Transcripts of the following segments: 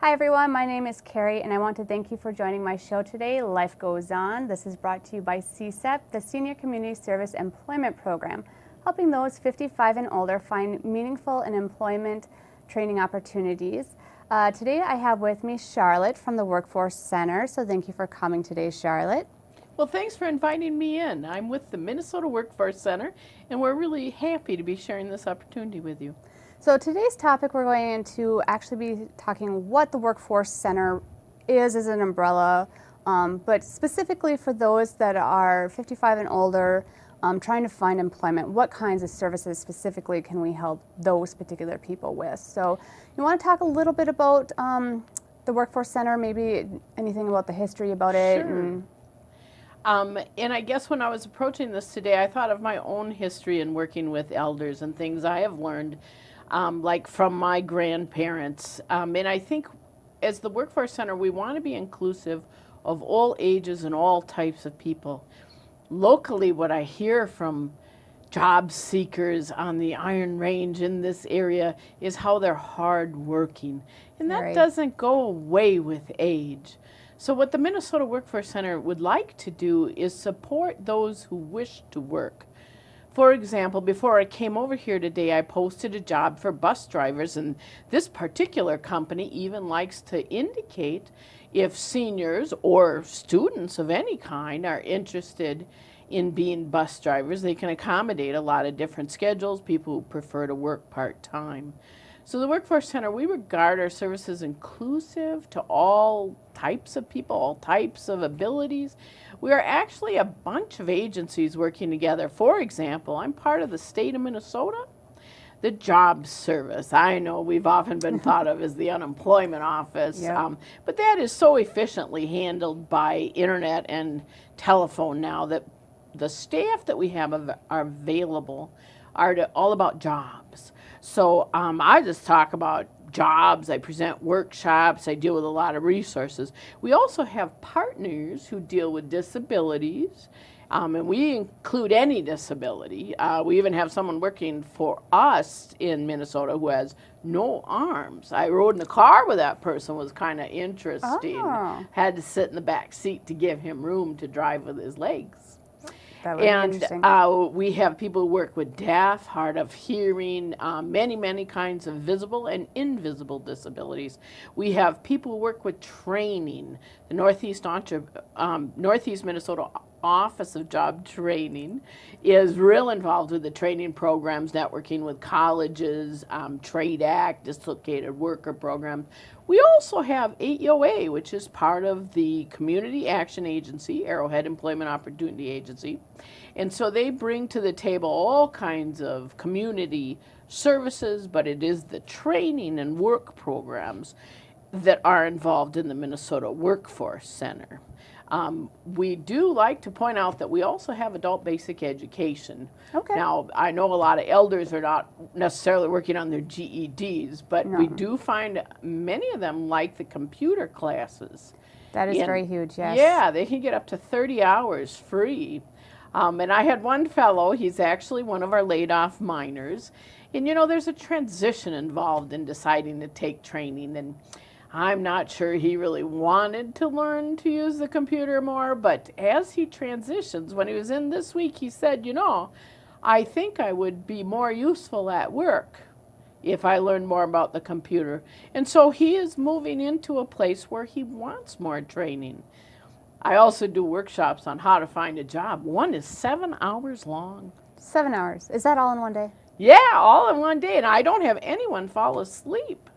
Hi everyone, my name is Carrie and I want to thank you for joining my show today, Life Goes On. This is brought to you by CSEP, the Senior Community Service Employment Program, helping those 55 and older find meaningful and employment training opportunities. Today I have with me Charlotte from the Workforce Center, so thank you for coming today, Charlotte. Well, thanks for inviting me in. I'm with the Minnesota Workforce Center, and we're really happy to be sharing this opportunity with you. So today's topic, we're going to actually be talking what the Workforce Center is as an umbrella, but specifically for those that are 55 and older, trying to find employment. What kinds of services specifically can we help those particular people with? So you want to talk a little bit about the Workforce Center, maybe anything about the history about it? Sure. And I guess when I was approaching this today, I thought of my own history in working with elders and things I have learned, like from my grandparents. And I think as the Workforce Center, we want to be inclusive of all ages and all types of people. Locally, what I hear from job seekers on the Iron Range in this area is how they're hard working. And that Right. doesn't go away with age. So what the Minnesota Workforce Center would like to do is support those who wish to work. For example, before I came over here today, I posted a job for bus drivers, and this particular company even likes to indicate if seniors or students of any kind are interested in being bus drivers. They can accommodate a lot of different schedules, people who prefer to work part-time. So the Workforce Center, we regard our services inclusive to all types of people, all types of abilities. We are actually a bunch of agencies working together. For example, I'm part of the state of Minnesota, the Job Service. I know we've often been thought of as the unemployment office, Yep. but that is so efficiently handled by internet and telephone now that the staff that we have are available are all about jobs. So I just talk about jobs, I present workshops, I deal with a lot of resources. We also have partners who deal with disabilities, and we include any disability. We even have someone working for us in Minnesota who has no arms. I rode in the car with that person, was kind of interesting. Oh. Had to sit in the back seat to give him room to drive with his legs. That would be And interesting. we have people who work with deaf, hard of hearing, many kinds of visible and invisible disabilities. We have people who work with training. The Northeast Minnesota Office of Job Training is real involved with the training programs, networking with colleges, Trade Act, dislocated worker programs. We also have AEOA, which is part of the Community Action Agency, Arrowhead Employment Opportunity Agency. And so they bring to the table all kinds of community services, but it is the training and work programs that are involved in the Minnesota Workforce Center. We do like to point out that we also have adult basic education. Okay. Now, I know a lot of elders are not necessarily working on their GEDs, but we do find many of them like the computer classes. That is And very huge, yes. Yeah, they can get up to 30 hours free. And I had one fellow, he's actually one of our laid off miners. And there's a transition involved in deciding to take training. And I'm not sure he really wanted to learn to use the computer more, but as he transitions, when he was in this week, he said, I think I would be more useful at work if I learned more about the computer. And so he is moving into a place where he wants more training. I also do workshops on how to find a job. One is 7 hours long. 7 hours. Is that all in one day? Yeah, all in one day, and I don't have anyone fall asleep.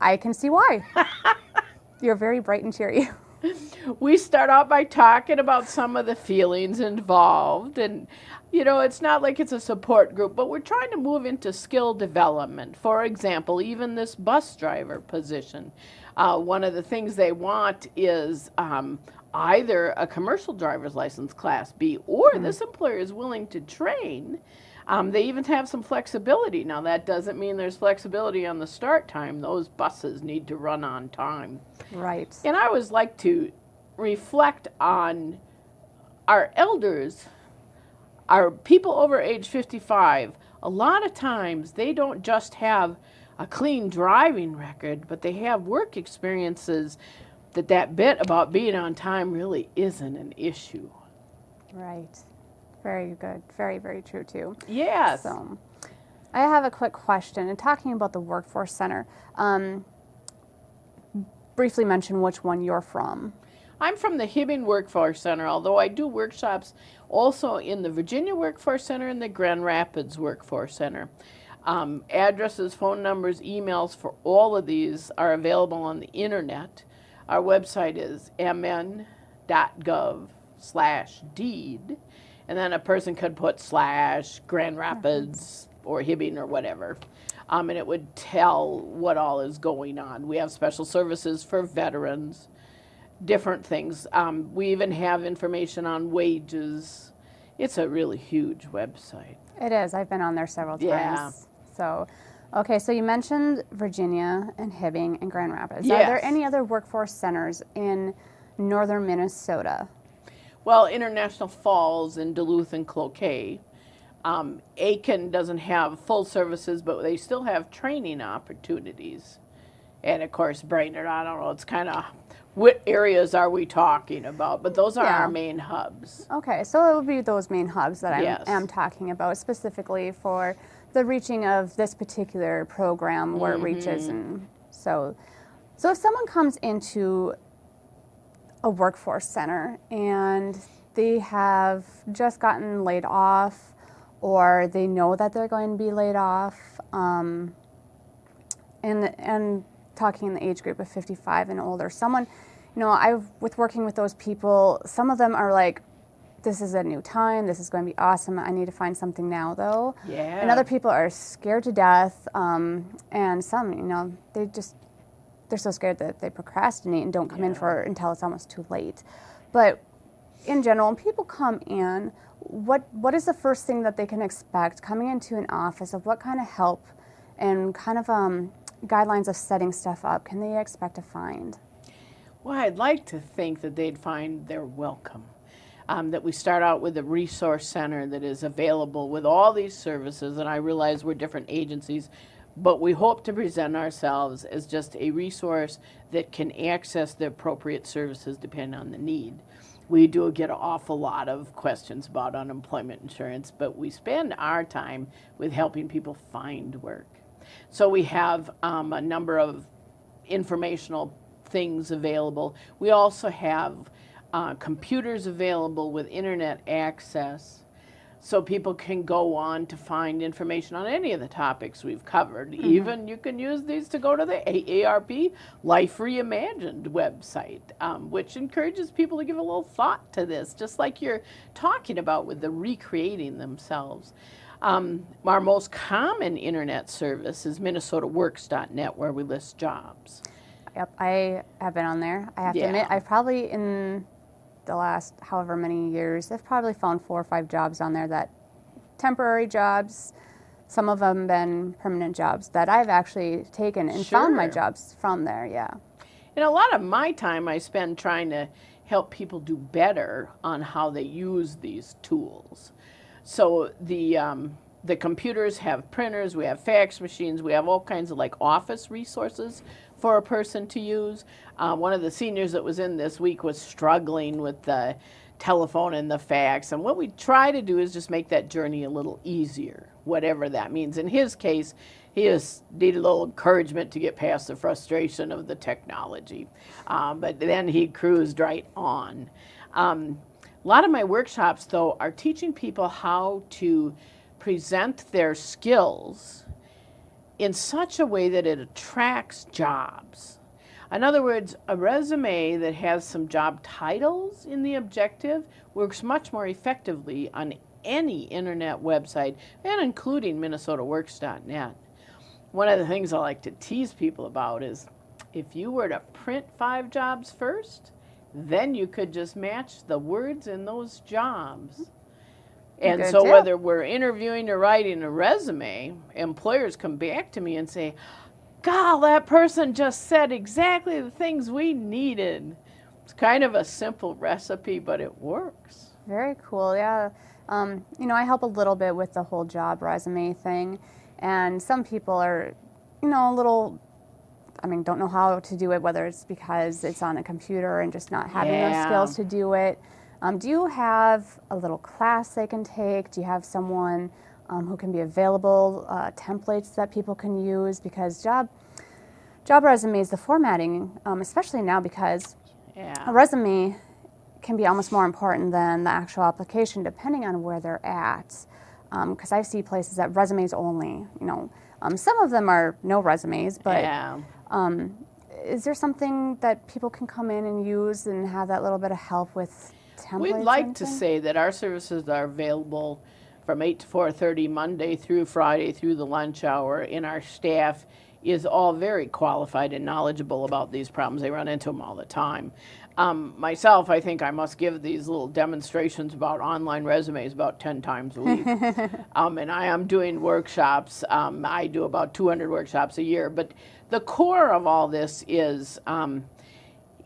I can see why. You're very bright and cheery. We start out by talking about some of the feelings involved, and it's not like it's a support group, but we're trying to move into skill development. For example, even this bus driver position, one of the things they want is either a commercial driver's license class B, or this employer is willing to train. They even have some flexibility. Now, that doesn't mean there's flexibility on the start time. Those buses need to run on time. Right. And I always like to reflect on our elders, our people over age 55. A lot of times they don't just have a clean driving record, but they have work experiences that bit about being on time really isn't an issue. Right. Very good. Very, very true, too. Yes. So, I have a quick question. And talking about the Workforce Center, briefly mention which one you're from. I'm from the Hibbing Workforce Center, although I do workshops also in the Virginia Workforce Center and the Grand Rapids Workforce Center. Addresses, phone numbers, emails for all of these are available on the internet. Our website is mn.gov/deed, and then a person could put /Grand Rapids or Hibbing or whatever, and it would tell what all is going on. We have special services for veterans, different things. We even have information on wages. It's a really huge website. It is. I've been on there several times. Yeah. So, okay, so you mentioned Virginia and Hibbing and Grand Rapids. Yes. Are there any other workforce centers in northern Minnesota? Well, International Falls and Duluth and Cloquet. Aiken doesn't have full services, but they still have training opportunities. And of course, Brainerd, I don't know, it's kind of, what areas are we talking about? But those are our main hubs. Okay, so it would be those main hubs that I Yes. am talking about specifically for the reaching of this particular program where it reaches. And so if someone comes into a workforce center and they have just gotten laid off or they know that they're going to be laid off, and talking in the age group of 55 and older, someone, with working with those people, some of them are like, this is a new time, this is going to be awesome, I need to find something now though. Yeah. And other people are scared to death, and some, they're so scared that they procrastinate and don't come in until it's almost too late. But in general, when people come in, what is the first thing that they can expect coming into an office? Of what kind of help and kind of guidelines of setting stuff up can they expect to find? Well, I'd like to think that they'd find they're welcome. That we start out with a resource center that is available with all these services, and I realize we're different agencies, but we hope to present ourselves as just a resource that can access the appropriate services depending on the need. We do get an awful lot of questions about unemployment insurance, but we spend our time with helping people find work. So we have a number of informational things available. We also have computers available with internet access, so people can go on to find information on any of the topics we've covered. Even you can use these to go to the AARP Life Reimagined website, which encourages people to give a little thought to this, just like you're talking about with the recreating themselves. Our most common internet service is MinnesotaWorks.net, where we list jobs. Yep, I have been on there. I have to admit, I've probably in the last however many years, I've probably found 4 or 5 jobs on there, that temporary jobs, some of them been permanent jobs that I've actually taken and found my jobs from there, And a lot of my time I spend trying to help people do better on how they use these tools. So the computers have printers, we have fax machines, we have all kinds of like office resources for a person to use. One of the seniors that was in this week was struggling with the telephone and the fax, and what we try to do is just make that journey a little easier, whatever that means. In his case, he just needed a little encouragement to get past the frustration of the technology, but then he cruised right on. A lot of my workshops, though, are teaching people how to present their skills in such a way that it attracts jobs. In other words, a resume that has some job titles in the objective works much more effectively on any internet website, and including MinnesotaWorks.net. One of the things I like to tease people about is if you were to print 5 jobs first, then you could just match the words in those jobs. And so whether we're interviewing or writing a resume, employers come back to me and say, God, that person just said exactly the things we needed. It's kind of a simple recipe, but it works. Very cool, yeah. I help a little bit with the whole job resume thing, and some people are a little, don't know how to do it, whether it's because it's on a computer and just not having those Yeah. skills to do it. Do you have a little class they can take? Do you have someone who can be available, templates that people can use? Because job resumes, the formatting, especially now, because a Yeah. resume can be almost more important than the actual application, depending on where they're at. Because I see places that resumes only. Some of them are no resumes, but Yeah. is there something that people can come in and use and have that little bit of help with templates? We'd or like to anything? say that our services are available from 8 to 4:30 Monday through Friday through the lunch hour, and our staff is all very qualified and knowledgeable about these problems. They run into them all the time. Myself, I think I must give these little demonstrations about online resumes about 10 times a week. And I am doing workshops. I do about 200 workshops a year. But the core of all this is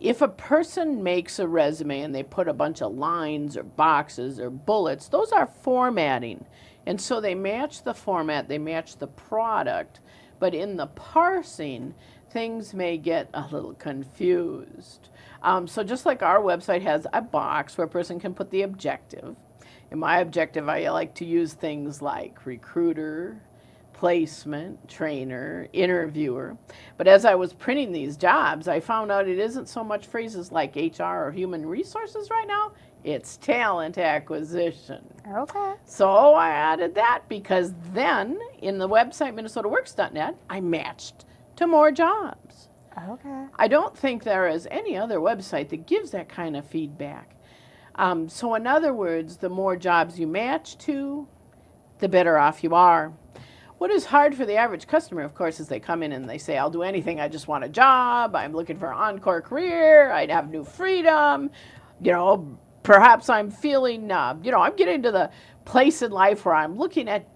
if a person makes a resume and they put a bunch of lines or boxes or bullets, those are formatting. And so they match the format, they match the product, but in the parsing, things may get a little confused. So just like our website has a box where a person can put the objective. In my objective, I like to use things like recruiter, placement, trainer, interviewer. But as I was printing these jobs, I found out it isn't so much phrases like HR or human resources right now, it's talent acquisition. Okay. So I added that because then in the website minnesotaworks.net, I matched to more jobs. Okay. I don't think there is any other website that gives that kind of feedback. So in other words, the more jobs you match to, the better off you are. What is hard for the average customer, of course, is they come in and they say, I'll do anything. I just want a job. I'm looking for an encore career. I'd have new freedom. Perhaps I'm feeling, I'm getting to the place in life where I'm looking at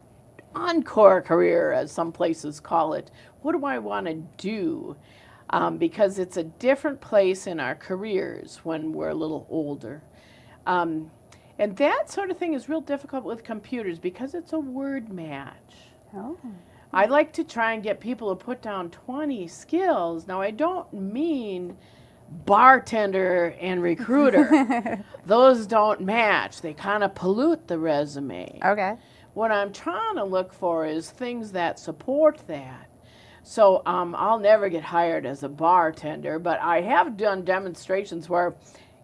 encore career, as some places call it. What do I want to do? Because it's a different place in our careers when we're a little older. And that sort of thing is real difficult with computers because it's a word match. Oh. I like to try and get people to put down 20 skills. Now, I don't mean bartender and recruiter. Those don't match. They kind of pollute the resume. Okay. What I'm trying to look for is things that support that. So I'll never get hired as a bartender, but I have done demonstrations where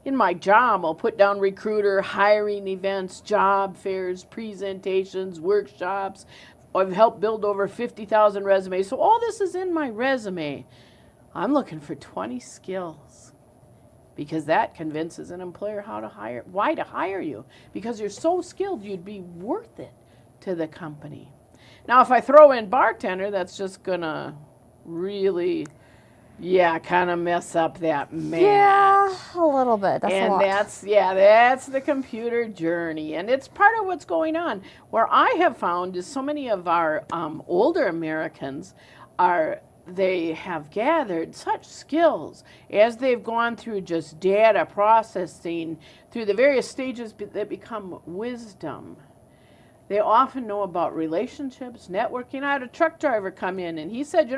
in my job I'll put down recruiter, hiring events, job fairs, presentations, workshops. I've helped build over 50,000 resumes. So all this is in my resume. I'm looking for 20 skills because that convinces an employer why to hire you. Because you're so skilled, you'd be worth it to the company. Now, if I throw in bartender, that's just gonna really, kind of mess up that match. Yeah, a little bit. That's a lot. That's the computer journey, and it's part of what's going on. Where I have found is so many of our older Americans they have gathered such skills as they've gone through just data processing through the various stages that become wisdom. They often know about relationships, networking. I had a truck driver come in and he said,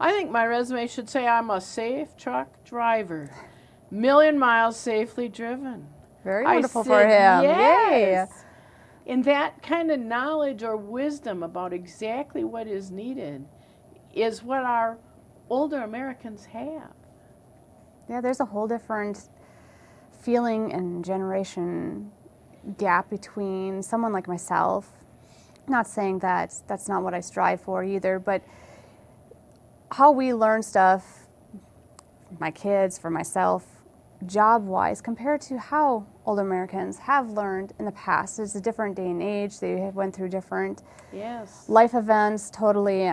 I think my resume should say I'm a safe truck driver. 1,000,000 miles safely driven. Very I wonderful said, for him. yes. And that kind of knowledge or wisdom about exactly what is needed is what our older Americans have. Yeah, there's a whole different feeling and generation gap between someone like myself. Not saying that that's not what I strive for either, but how we learn stuff, my kids, for myself, job-wise, compared to how older Americans have learned in the past. It's a different day and age. They went through different life events, totally.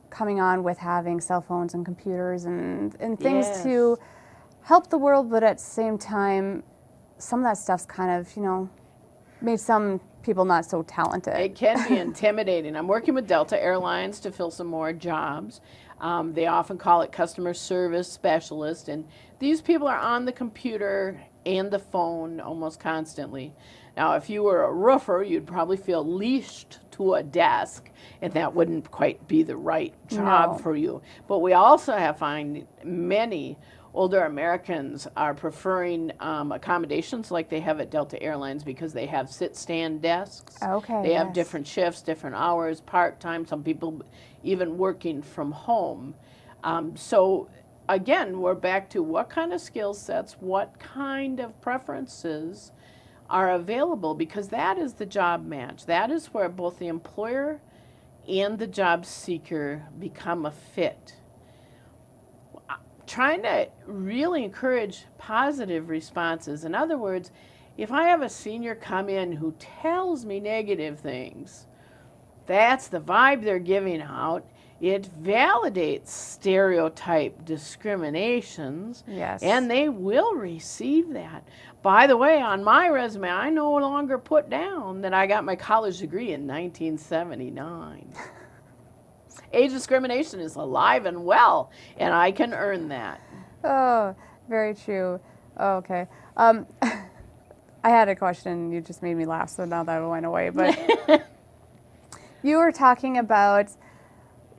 Coming on with having cell phones and computers and things to help the world, but at the same time, some of that stuff's kind of, made some people not so talented. It can be intimidating. I'm working with Delta Airlines to fill some more jobs. They often call it customer service specialist, and these people are on the computer and the phone almost constantly. Now, if you were a roofer, you'd probably feel leashed to a desk, and that wouldn't quite be the right job No. for you. But we also have find many older Americans are preferring accommodations like they have at Delta Airlines because they have sit-stand desks. Okay, They have yes. different shifts, different hours, part-time, some people even working from home. So again, we're back to what kind of skill sets, what kind of preferences are available, because that is the job match. That is where both the employer and the job seeker become a fit. Trying to really encourage positive responses. In other words, if I have a senior come in who tells me negative things, that's the vibe they're giving out. It validates stereotype discriminations, Yes. and they will receive that. By the way, on my resume, I no longer put down that I got my college degree in 1979. Age discrimination is alive and well, and I can earn that. Oh, very true. Oh, okay. I had a question. You just made me laugh, so now that went away. But you were talking about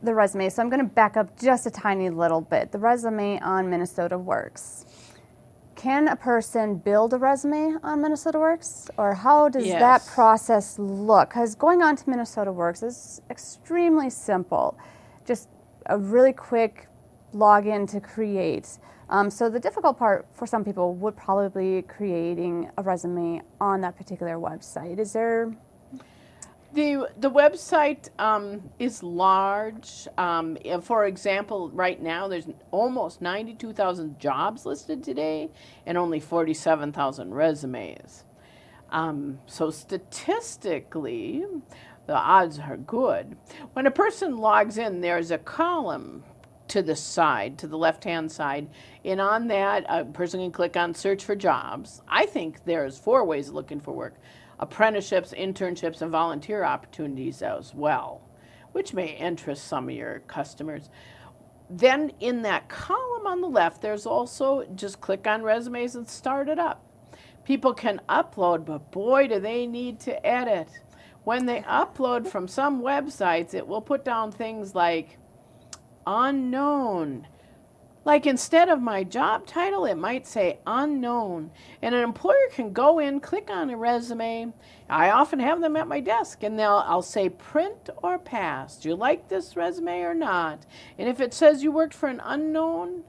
the resume, so I'm going to back up just a tiny little bit. The resume on Minnesota Works. Can a person build a resume on Minnesota Works, or how does that Yes. process look? Because going on to Minnesota Works is extremely simple. Just a really quick login to create. So the difficult part for some people would probably be creating a resume on that particular website. Is there? The website is large. For example, right now there's almost 92,000 jobs listed today and only 47,000 resumes. So statistically, the odds are good. When a person logs in, there's a column to the side, to the left-hand side, and on that, a person can click on Search for Jobs. I think there's 4 ways of looking for work: apprenticeships, internships, and volunteer opportunities as well, which may interest some of your customers. Then in that column on the left, there's also just click on resumes and start it up. People can upload, but boy, do they need to edit. When they upload from some websites, it will put down things like unknown. Like instead of my job title, it might say unknown. And an employer can go in, click on a resume. I often have them at my desk, and I'll say print or pass. Do you like this resume or not? And if it says you worked for an unknown,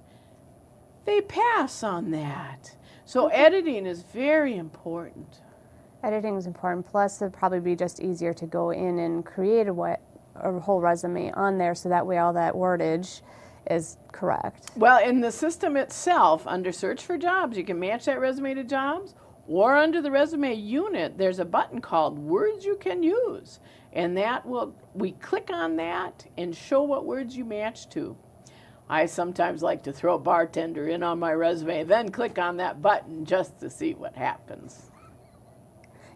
they pass on that. So editing is very important. Editing is important. Plus, it'd probably be just easier to go in and create a whole resume on there, so that way all that wordage is correct. Well, in the system itself, under Search for Jobs, you can match that resume to jobs, or under the resume unit, there's a button called Words You Can Use. And we click on that and show what words you match to. I sometimes like to throw bartender in on my resume, then click on that button just to see what happens.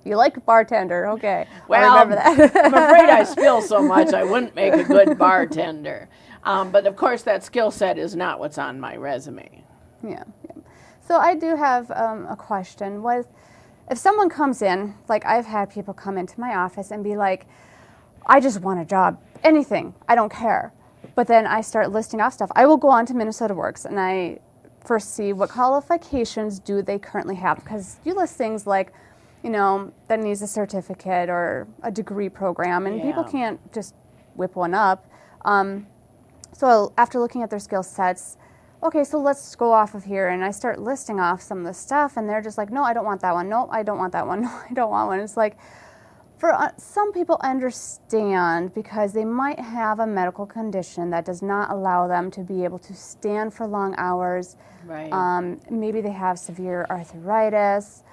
You like bartender, okay. Well, I'll remember that. I'm afraid I spill so much I wouldn't make a good bartender. But of course, that skill set is not what's on my resume. Yeah. So I do have a question. If someone comes in, like I've had people come into my office and be like, I just want a job, anything, I don't care. But then I start listing off stuff. I will go on to Minnesota Works and I first see what qualifications do they currently have, because you list things like, that needs a certificate or a degree program, and people Yeah. can't just whip one up. So after looking at their skill sets, okay, so let's go off of here, and I start listing off some of the stuff, and they're just like, no, I don't want that one. No, I don't want that one. No, I don't want one. It's like, for some people, I understand, because they might have a medical condition that does not allow them to be able to stand for long hours. Right. Maybe they have severe arthritis,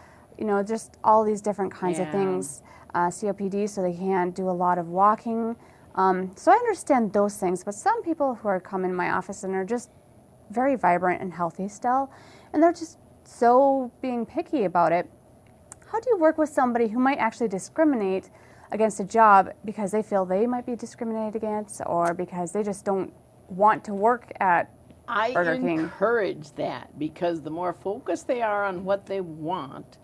just all these different kinds of Yeah. things. COPD, so they can't do a lot of walking. So I understand those things, but some people who are coming in my office and are just very vibrant and healthy still, and they're just so being picky about it. How do you work with somebody who might actually discriminate against a job because they feel they might be discriminated against, or because they just don't want to work at I Burger King? encourage that, because the more focused they are on what they want,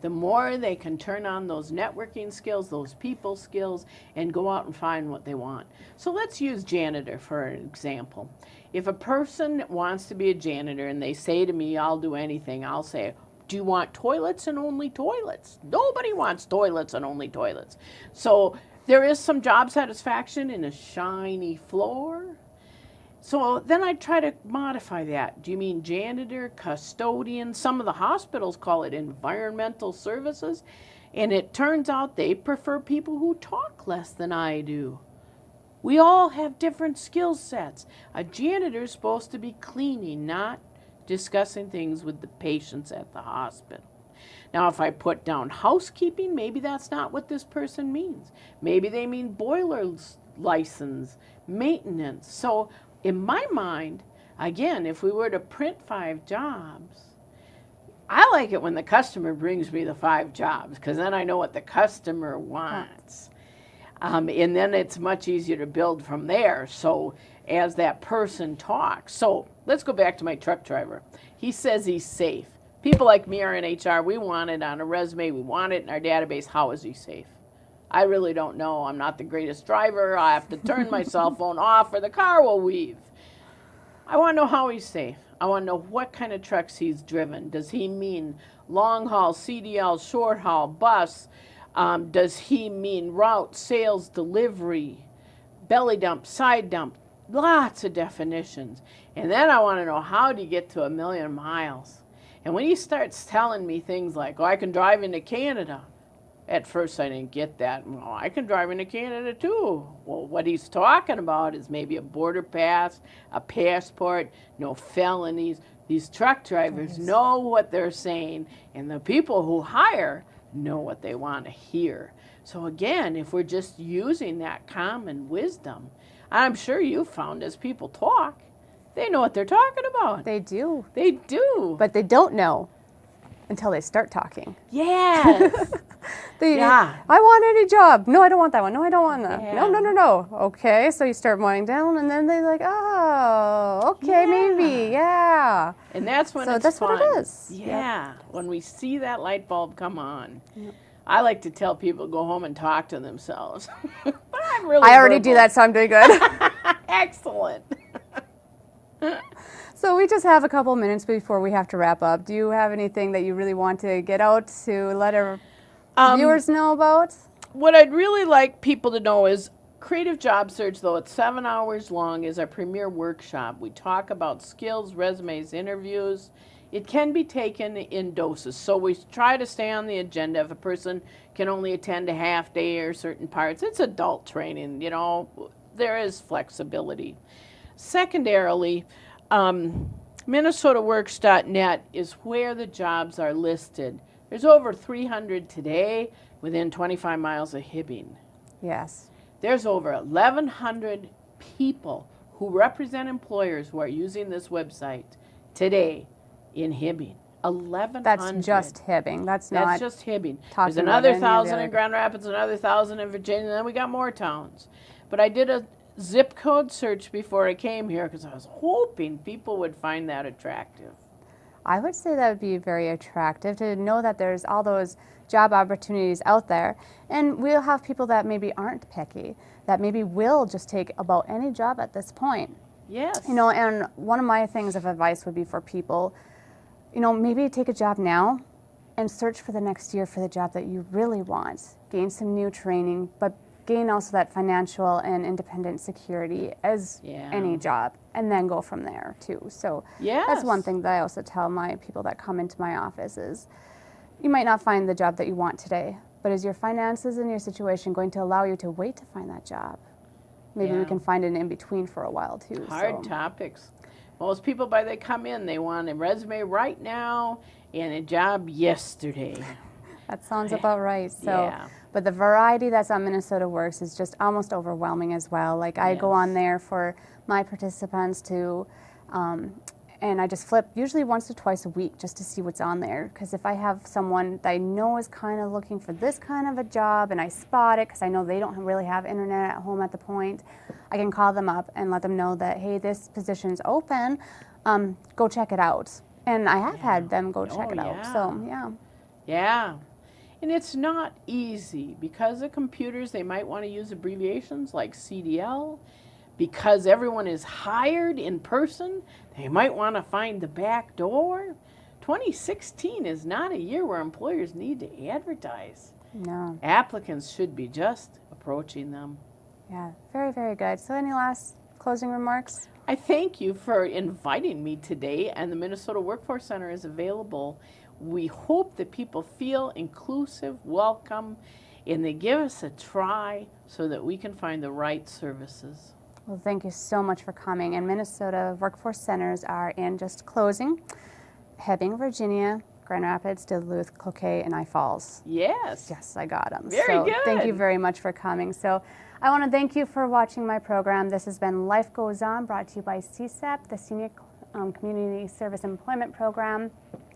the more they can turn on those networking skills, those people skills, and go out and find what they want. So let's use janitor for an example. If a person wants to be a janitor and they say to me, I'll do anything, I'll say, do you want toilets and only toilets? Nobody wants toilets and only toilets. So there is some job satisfaction in a shiny floor. So then I try to modify that. Do you mean janitor, custodian? Some of the hospitals call it environmental services. And it turns out they prefer people who talk less than I do. We all have different skill sets. A janitor is supposed to be cleaning, not discussing things with the patients at the hospital. Now, if I put down housekeeping, maybe that's not what this person means. Maybe they mean boiler license, maintenance. So in my mind, again, if we were to print 5 jobs, I like it when the customer brings me the 5 jobs, because then I know what the customer wants. And then it's much easier to build from there. So as that person talks. So let's go back to my truck driver. He says he's safe. People like me are in HR. We want it on a resume. We want it in our database. How is he safe? I really don't know. I'm not the greatest driver. I have to turn my cell phone off or the car will weave. I want to know how he's safe. I want to know what kind of trucks he's driven. Does he mean long haul, CDL, short haul, bus? Does he mean route, sales, delivery, belly dump, side dump? Lots of definitions. And then I want to know, how do you get to 1,000,000 miles? And when he starts telling me things like, oh, I can drive into Canada. At first I didn't get that. Well, I can drive into Canada too. Well, what he's talking about is maybe a border pass, a passport, no felonies. These truck drivers know what they're saying, and the people who hire know what they want to hear. So again, if we're just using that common wisdom, I'm sure you've found as people talk, they know what they're talking about. They do. They do. But they don't know until they start talking. Yes. I want any job. No, I don't want that one. No, I don't want that. Yeah. No. Okay, so you start winding down, and then they're like, oh, okay, maybe, yeah. And that's when so it's that's fun. what it is. Yeah, when we see that light bulb come on. Yep. I like to tell people to go home and talk to themselves. But I'm really I already verbal. do that, so I'm doing good. Excellent. So we just have a couple minutes before we have to wrap up. Do you have anything that you really want to get out to let our viewers know about? What I'd really like people to know is Creative Job Search, though it's 7 hours long, is our premier workshop. We talk about skills, resumes, interviews. It can be taken in doses. So we try to stay on the agenda. If a person can only attend a half day or certain parts, it's adult training, there is flexibility. Secondarily, MinnesotaWorks.net is where the jobs are listed. There's over 300 today within 25 miles of Hibbing. Yes. There's over 1,100 people who represent employers who are using this website today in Hibbing. 1,100. That's just Hibbing. That's just Hibbing. Talking There's another about 1,000 in Grand Rapids, another 1,000 in Virginia, and then we got more towns. But I did a zip code search before I came here because I was hoping people would find that attractive. I would say that would be very attractive to know that there's all those job opportunities out there. And we'll have people that maybe aren't picky, that maybe will just take about any job at this point. Yes. And one of my things of advice would be for people, maybe take a job now and search for the next year for the job that you really want. Gain some new training, but gain also that financial and independent security as any job, and then go from there too. So that's one thing that I also tell my people that come into my office is, you might not find the job that you want today, but is your finances and your situation going to allow you to wait to find that job? Maybe we can find it in between for a while too. Hard topics. Most people, by they come in, they want a resume right now and a job yesterday. That sounds about right. So, but the variety that's on Minnesota Works is just almost overwhelming as well. Like I go on there for my participants to, and I just flip usually once or twice a week just to see what's on there. Because if I have someone that I know is kind of looking for this kind of a job and I spot it because I know they don't really have internet at home at the point, I can call them up and let them know that, hey, this position's open, go check it out. And I have had them go check it out. So, Yeah. And it's not easy because of computers, they might want to use abbreviations like CDL. Because everyone is hired in person, they might want to find the back door. 2016 is not a year where employers need to advertise. No. Applicants should be just approaching them. Yeah, very, very good. So any last closing remarks? I thank you for inviting me today, and the Minnesota Workforce Center is available. We hope that people feel inclusive, welcome, and they give us a try so that we can find the right services. Well, thank you so much for coming. And Minnesota Workforce Centers are in just closing. Hibbing, Virginia, Grand Rapids, Duluth, Cloquet, and I Falls. Yes. Yes, I got them. Very good. Thank you very much for coming. So I want to thank you for watching my program. This has been Life Goes On, brought to you by CSEP, the Senior Community Service Employment Program.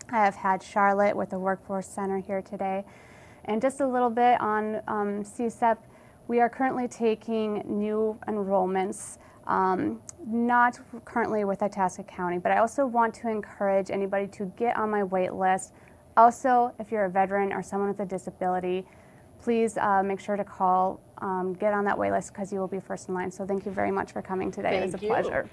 I have had Charlotte with the Workforce Center here today. And just a little bit on CSEP. We are currently taking new enrollments, not currently with Itasca County, but I also want to encourage anybody to get on my wait list. Also, if you're a veteran or someone with a disability, please make sure to call, get on that wait list because you will be first in line. So thank you very much for coming today. It was a pleasure.